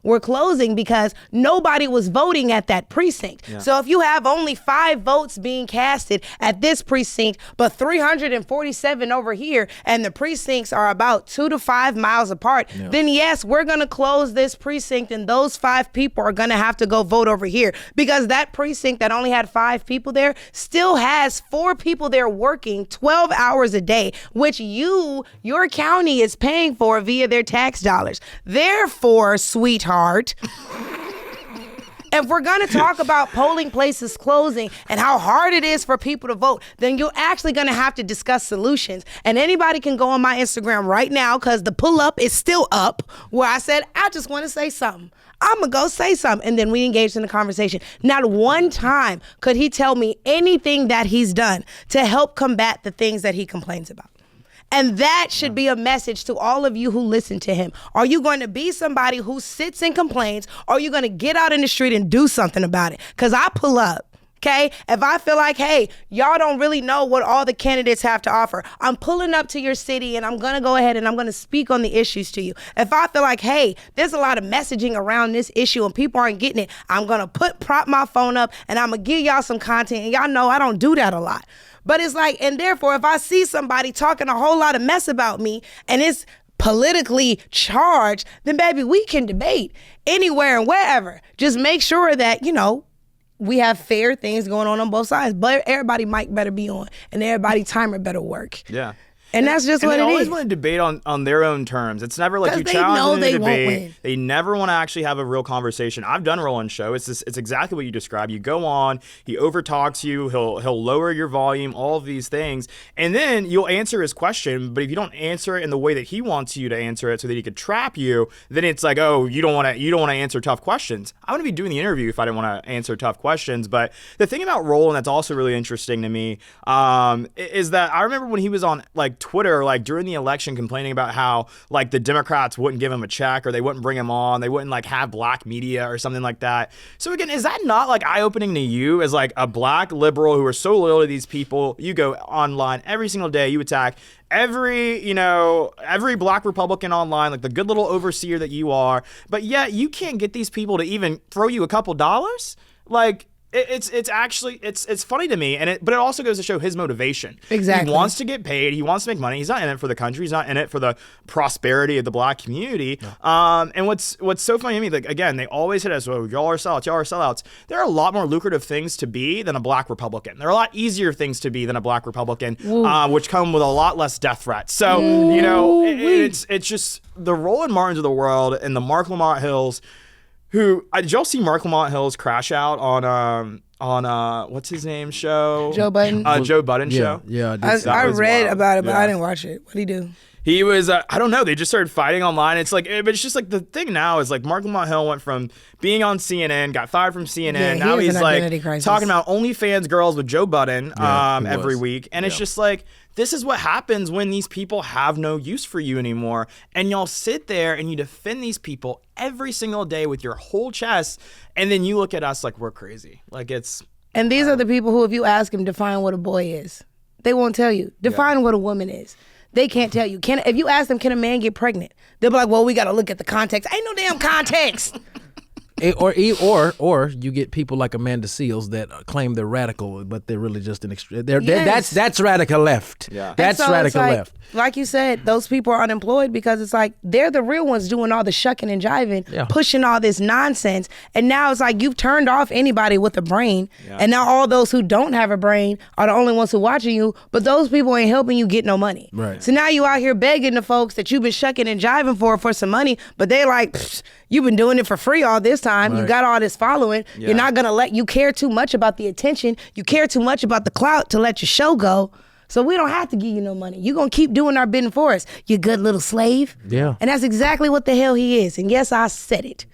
were closing because nobody was voting at that precinct. Yeah. So if you have only 5 votes being casted at this precinct, but 347 over here, and the precincts are about 2 to 5 miles apart, then yes, we're going to close this precinct and those 5 people are going to have to go vote over here, because that precinct that only had 5 people there still has 4 people there working 12 hours a day, which your county is paying for via their tax dollars. Therefore, sweetheart, if we're going to talk about polling places closing and how hard it is for people to vote, then you're actually going to have to discuss solutions. And anybody can go on my Instagram right now, because the pull up is still up, where I said, I just want to say something. I'm going to go say something. And then we engaged in a conversation. Not one time could he tell me anything that he's done to help combat the things that he complains about. And that should be a message to all of you who listen to him. Are you going to be somebody who sits and complains, or are you going to get out in the street and do something about it? Because I pull up. Okay, if I feel like, hey, y'all don't really know what all the candidates have to offer, I'm pulling up to your city and I'm going to go ahead and I'm going to speak on the issues to you. If I feel like, hey, there's a lot of messaging around this issue and people aren't getting it, I'm going to prop my phone up and I'm going to give y'all some content. And y'all know I don't do that a lot. But it's like, and therefore, if I see somebody talking a whole lot of mess about me and it's politically charged, then baby, we can debate anywhere and wherever. Just make sure that, we have fair things going on both sides, but everybody mic better be on and everybody timer better work. Yeah. And that's just what it is. They always want to debate on their own terms. It's never like you challenge them to debate. They never want to actually have a real conversation. I've done Roland's show. It's exactly what you described. You go on, he overtalks you, he'll lower your volume, all of these things, and then you'll answer his question. But if you don't answer it in the way that he wants you to answer it, so that he could trap you, then it's like, oh, you don't want to answer tough questions. I wouldn't be doing the interview if I didn't want to answer tough questions. But the thing about Roland that's also really interesting to me is that I remember when he was on like Twitter, like during the election, complaining about how like the Democrats wouldn't give him a check, or they wouldn't bring him on, they wouldn't like have black media or something like that. So again, is that not like eye-opening to you as like a black liberal who are so loyal to these people? You go online every single day, you attack every black Republican online, like the good little overseer that you are, but yet you can't get these people to even throw you a couple dollars? Like, it's actually funny to me, but it also goes to show his motivation. Exactly. He wants to get paid. He wants to make money. He's not in it for the country. He's not in it for the prosperity of the black community. Yeah. And what's so funny to me, like again, they always hit us, well, y'all are sellouts. There are a lot more lucrative things to be than a black Republican. There are a lot easier things to be than a black Republican, which come with a lot less death threats. So it's just the Roland Martins of the world and the Mark Lamont Hills. Who did y'all see Mark Lamont Hills crash out on what's his name show? Joe Budden. Joe Budden show. Yeah, I read wild. about it, but I didn't watch it. What'd he do? He was, I don't know, they just started fighting online. It's like, but it's just like the thing now is like Mark Lamont Hill went from being on CNN, got fired from CNN. Now he's like talking about OnlyFans girls with Joe Budden every week. And it's just like, this is what happens when these people have no use for you anymore. And y'all sit there and you defend these people every single day with your whole chest. And then you look at us like we're crazy. Like it's. And these are the people who, if you ask them, define what a boy is, they won't tell you. Define what a woman is. They can't tell you. If you ask them, can a man get pregnant? They'll be like, well, we got to look at the context. Ain't no damn context. Or you get people like Amanda Seales that claim they're radical, but they're really just an extreme. That's radical left. Yeah. That's radical left. Like you said, those people are unemployed because it's like they're the real ones doing all the shucking and jiving, pushing all this nonsense. And now it's like you've turned off anybody with a brain. Yeah. And now all those who don't have a brain are the only ones who watching you, but those people ain't helping you get no money. Right. So now you out here begging the folks that you've been shucking and jiving for some money, but they like, you've been doing it for free all this time. Right. You got all this following. Yeah. You're not going to you care too much about the attention. You care too much about the clout to let your show go. So we don't have to give you no money. You're going to keep doing our bidding for us, you good little slave. Yeah. And that's exactly what the hell he is. And yes, I said it.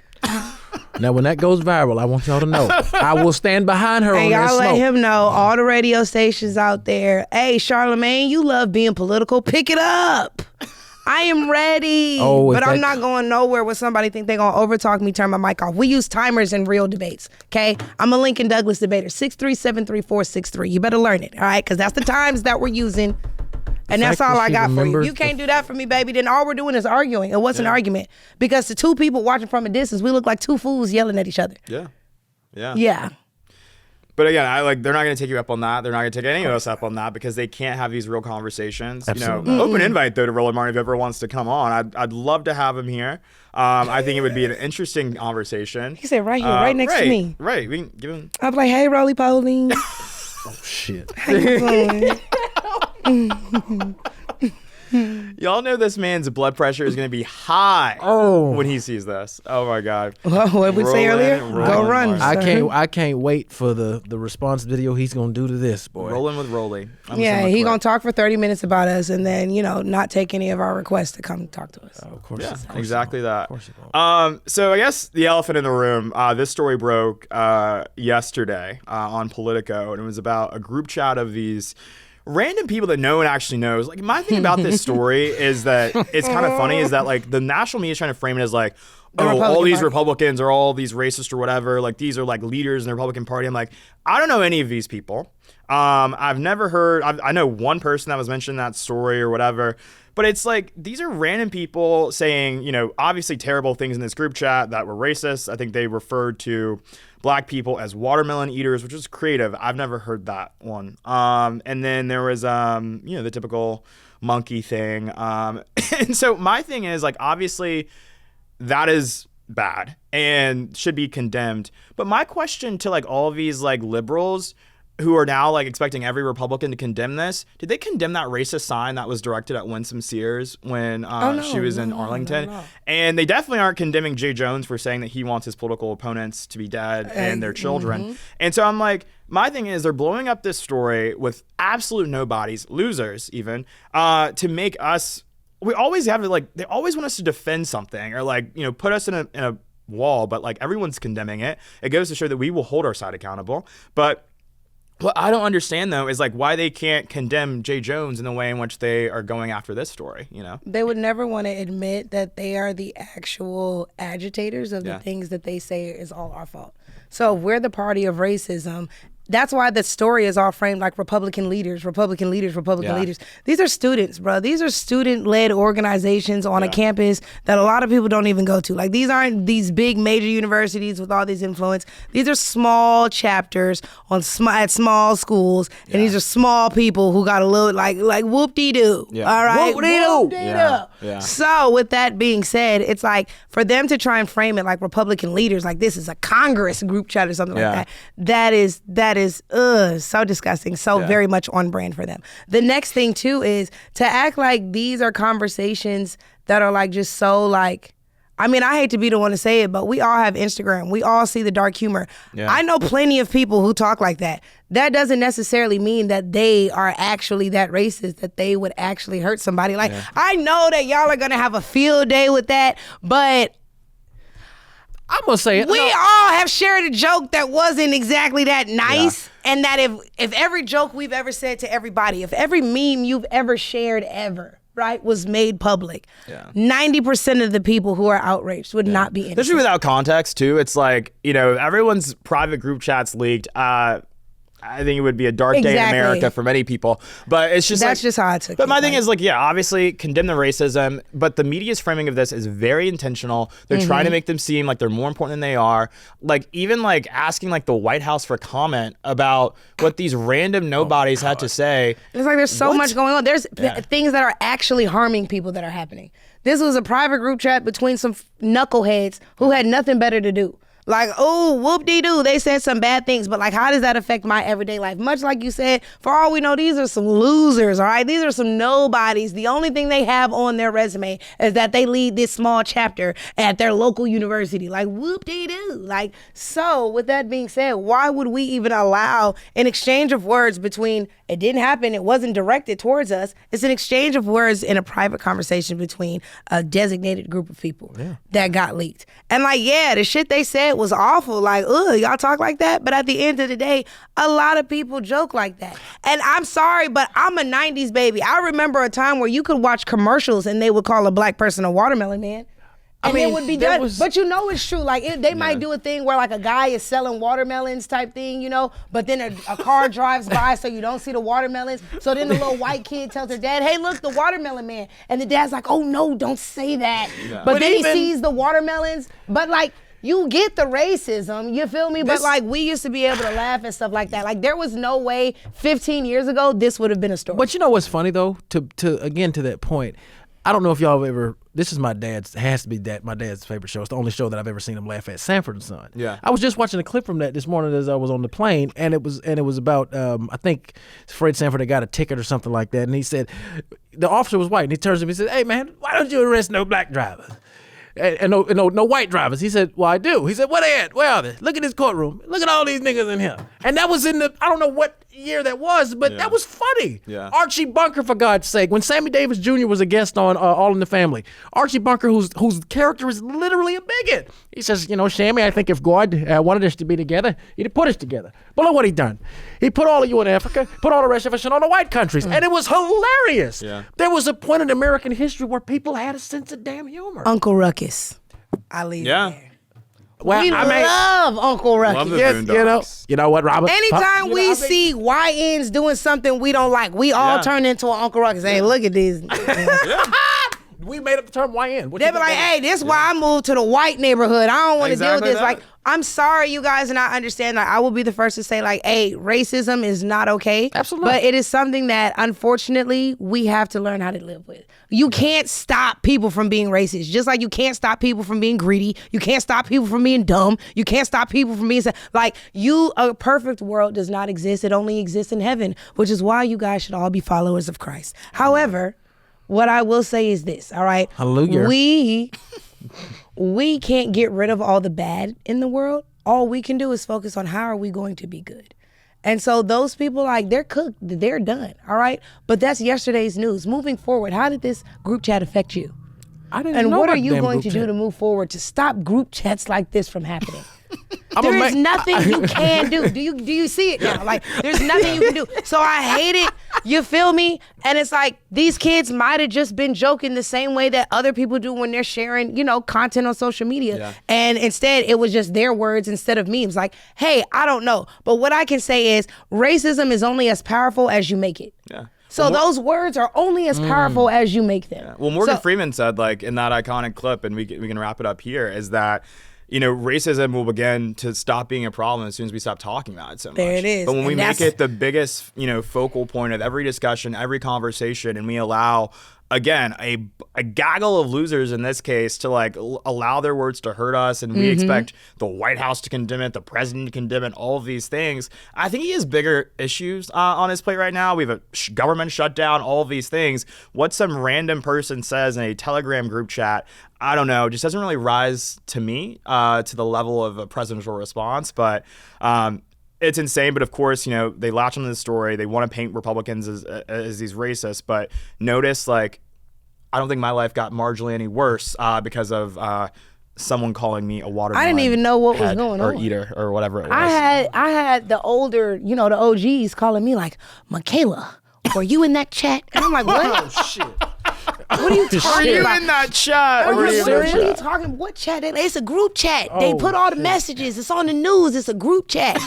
Now, when that goes viral, I want y'all to know, I will stand behind her on that smoke. And y'all let him know, all the radio stations out there, hey, Charlamagne, you love being political. Pick it up. I am ready, but I'm not going nowhere where somebody think they're going to overtalk me, turn my mic off. We use timers in real debates, okay? I'm a Lincoln Douglas debater, 6373463. You better learn it, all right? Because that's the times that we're using, and that's all I got for you. You can't do that for me, baby. Then all we're doing is arguing. It wasn't an argument. Because the two people watching from a distance, we look like two fools yelling at each other. Yeah. But again, they're not going to take you up on that. They're not going to take any of us up on that because they can't have these real conversations. Absolutely. You know, open invite though to Roland Martin if ever wants to come on. I'd love to have him here. I think it would be an interesting conversation. He said right here, right next to me. Right. We can give him. I'll be like, hey, Roly Poly. Oh shit. How you doing? Y'all know this man's blood pressure is going to be high when he sees this. Oh my God. Well, what did we say earlier? Go run. I can't wait for the response video he's going to do to this, boy. Rolling with Rolly. He's going to talk for 30 minutes about us and then, not take any of our requests to come talk to us. Of course. Yeah, exactly that. Of course he won't. So I guess the elephant in the room, this story broke yesterday on Politico, and it was about a group chat of these random people that no one actually knows. Like, my thing about this story is that it's kind of funny is that like the national media is trying to frame it as like, all these Republicans are all these racist or whatever. Like, these are like leaders in the Republican Party. I'm like, I don't know any of these people. I've never heard. I know one person that was mentioned in that story or whatever. But it's like, these are random people saying, obviously terrible things in this group chat that were racist. I think they referred to black people as watermelon eaters, which is creative. I've never heard that one. And then there was, the typical monkey thing. And so my thing is, like, obviously that is bad and should be condemned. But my question to like all of these like liberals who are now like expecting every Republican to condemn this, did they condemn that racist sign that was directed at Winsome Sears when she was in Arlington? No. And they definitely aren't condemning Jay Jones for saying that he wants his political opponents to be dead and their children. Mm-hmm. And so I'm like, my thing is they're blowing up this story with absolute nobodies, losers even, to make us, we always have to like, they always want us to defend something or like, put us in a wall, but like everyone's condemning it. It goes to show that we will hold our side accountable. But what I don't understand, though, is like why they can't condemn Jay Jones in the way in which they are going after this story, They would never want to admit that they are the actual agitators of the things that they say is all our fault. So if we're the party of racism, that's why the story is all framed like Republican leaders. These are students, bro. These are student-led organizations on a campus that a lot of people don't even go to. Like, these aren't these big major universities with all these influence. These are small chapters at small schools, and these are small people who got a little like whoop-de-doo. Yeah. All right, whoop-de-doo. Yeah. So with that being said, it's like for them to try and frame it like Republican leaders, like this is a Congress group chat or something like that. That is so disgusting, very much on brand for them. The next thing too is to act like these are conversations that are like just so like I mean, I hate to be the one to say it, but we all have Instagram. We all see the dark humor. Yeah. I know plenty of people who talk like that. That doesn't necessarily mean that they are actually that racist, that they would actually hurt somebody. Like, I know that y'all are going to have a field day with that, but I'm gonna say it. we all have shared a joke that wasn't exactly that nice. And that if every joke we've ever said to everybody, if every meme you've ever shared ever, right, was made public, 90% of the people who are outraged would not be innocent. Especially without context, too. It's like, everyone's private group chats leaked. I think it would be a dark day in America for many people. But it's just That's just how I took it. But my thing is, obviously condemn the racism, but the media's framing of this is very intentional. They're trying to make them seem like they're more important than they are. Like, even asking the White House for comment about what these random nobodies had to say. It's like there's so much going on. There's things that are actually harming people that are happening. This was a private group chat between some knuckleheads who had nothing better to do. Like, oh, whoop-de-doo, they said some bad things, but how does that affect my everyday life? Much like you said, for all we know, these are some losers, all right? These are some nobodies. The only thing they have on their resume is that they lead this small chapter at their local university. Like, whoop-de-doo. So with that being said, why would we even allow an exchange of words between, it didn't happen, it wasn't directed towards us, it's an exchange of words in a private conversation between a designated group of people that got leaked. And the shit they said was awful. Ugh, y'all talk like that? But at the end of the day, a lot of people joke like that. And I'm sorry, but I'm a 90s baby. I remember a time where you could watch commercials and they would call a black person a watermelon man. And it would be done. But it's true. They might do a thing where a guy is selling watermelons type thing, but then a car drives by so you don't see the watermelons. So then the little white kid tells her dad, hey, look, the watermelon man. And the dad's like, oh, no, don't say that. Yeah. But then he sees the watermelons. But you get the racism, you feel me? But we used to be able to laugh and stuff like that. There was no way 15 years ago this would have been a story. But you know what's funny though? To that point, I don't know if y'all have ever. This is my dad's favorite show. It's the only show that I've ever seen him laugh at. Sanford and Son. Yeah. I was just watching a clip from that this morning as I was on the plane, and it was about I think Fred Sanford had got a ticket or something like that, and he said the officer was white, and he turns to me and said, "Hey man, why don't you arrest no black drivers?" And no white drivers. He said, well, I do. He said, where they at? Where are they? Look at this courtroom. Look at all these niggas in here. And that was in I don't know what year that was, but that was funny. Yeah. Archie Bunker, for God's sake. When Sammy Davis Jr. was a guest on All in the Family, Archie Bunker, whose character is literally a bigot, he says, Sammy, I think if God wanted us to be together, he'd have put us together. But look what he done. He put all of you in Africa, put all the rest of us in all the white countries. And it was hilarious. Yeah. There was a point in American history where people had a sense of damn humor. Uncle Ruckus. I leave it there. Well, we love Uncle Ruckus. Love the you know what, Robert? Anytime we see YNs doing something we don't like, we all turn into an Uncle Ruckus. Hey, look at these. We made up the term YN. They be like, hey, this is why I moved to the white neighborhood. I don't want to deal with this. I'm sorry, you guys, and I understand that. I will be the first to say, hey, racism is not okay. Absolutely. But it is something that, unfortunately, we have to learn how to live with. You can't stop people from being racist. Just like you can't stop people from being greedy. You can't stop people from being dumb. You can't stop people from being... a perfect world does not exist. It only exists in heaven, which is why you guys should all be followers of Christ. However, what I will say is this, all right? Hallelujah. We can't get rid of all the bad in the world. All we can do is focus on how are we going to be good. And so those people, they're cooked, they're done, all right? But that's yesterday's news. Moving forward, how did this group chat affect you? I didn't and know what about are you damn going group to do chat. To move forward to stop group chats like this from happening? There is nothing you can do. Do you see it now? There's nothing you can do. So I hate it. You feel me? And it's these kids might have just been joking the same way that other people do when they're sharing, content on social media. Yeah. And instead, it was just their words instead of memes. Hey, I don't know. But what I can say is racism is only as powerful as you make it. Yeah. So those words are only as powerful as you make them. Yeah. Well, Morgan Freeman said, in that iconic clip, and we can wrap it up here, is that racism will begin to stop being a problem as soon as we stop talking about it so much. There it is. But when we make it the biggest, focal point of every discussion, every conversation, and we allow again, a gaggle of losers in this case to like allow their words to hurt us, and we expect the White House to condemn it, the president to condemn it, all of these things. I think he has bigger issues on his plate right now. We have a government shutdown, all of these things. What some random person says in a Telegram group chat, I don't know, just doesn't really rise to me to the level of a presidential response. But it's insane. But of course, they latch on to this story. They want to paint Republicans as these racists. But notice, like, I don't think my life got marginally any worse because of someone calling me a watermelon. I didn't even know what was going on. Or eater or whatever it was. I had the older, the OGs calling me like, Michaelah, were you in that chat? And I'm like, what? Oh shit. What are you talking about? in that chat? What are you talking about? What chat? It's a group chat. They put all the messages. It's on the news. It's a group chat.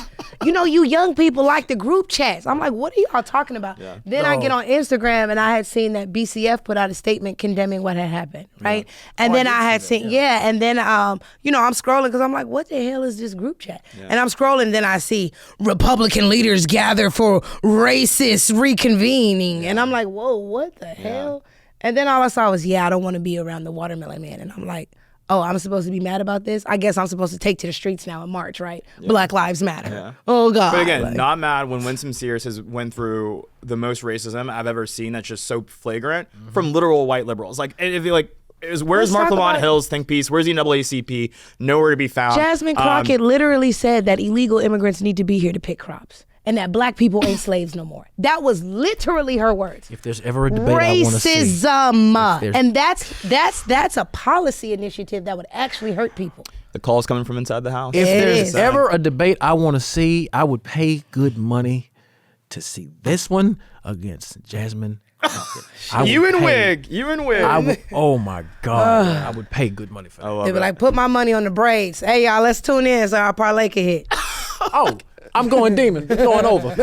You young people like the group chats. I'm like, what are y'all talking about? Yeah. Then I get on Instagram and I had seen that BCF put out a statement condemning what had happened, right? Yeah. And then I had seen, and then, I'm scrolling because I'm like, what the hell is this group chat? Yeah. And I'm scrolling and then I see Republican leaders gather for racist reconvening. And I'm like, whoa, what the hell? And then all I saw was, I don't want to be around the watermelon man. And I'm like, oh, I'm supposed to be mad about this? I guess I'm supposed to take to the streets now in March, right? Yeah. Black Lives Matter. Yeah. Oh, God. But again, not mad when Winsome Sears has went through the most racism I've ever seen that's just so flagrant from literal white liberals. Like, if you like, where's Mark Lamont Hill's think piece? Where's the NAACP? Nowhere to be found. Jasmine Crockett literally said that illegal immigrants need to be here to pick crops. And that black people ain't slaves no more. That was literally her words. If there's ever a debate I want to see. Racism. And that's a policy initiative that would actually hurt people. The call's coming from inside the house. If there's ever a debate I want to see, I would pay good money to see this one against Jasmine. You and Wig. Oh my God. I would pay good money for that. They be like, put my money on the braids. Hey, y'all, let's tune in so our parlay can hit. Oh. I'm going demon. It's going over.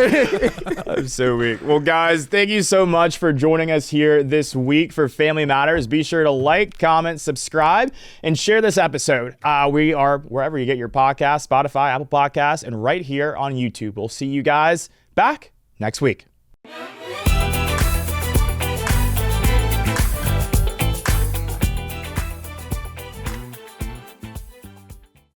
I'm so weak. Well, guys, thank you so much for joining us here this week for Family Matters. Be sure to like, comment, subscribe, and share this episode. We are wherever you get your podcasts, Spotify, Apple Podcasts, and right here on YouTube. We'll see you guys back next week.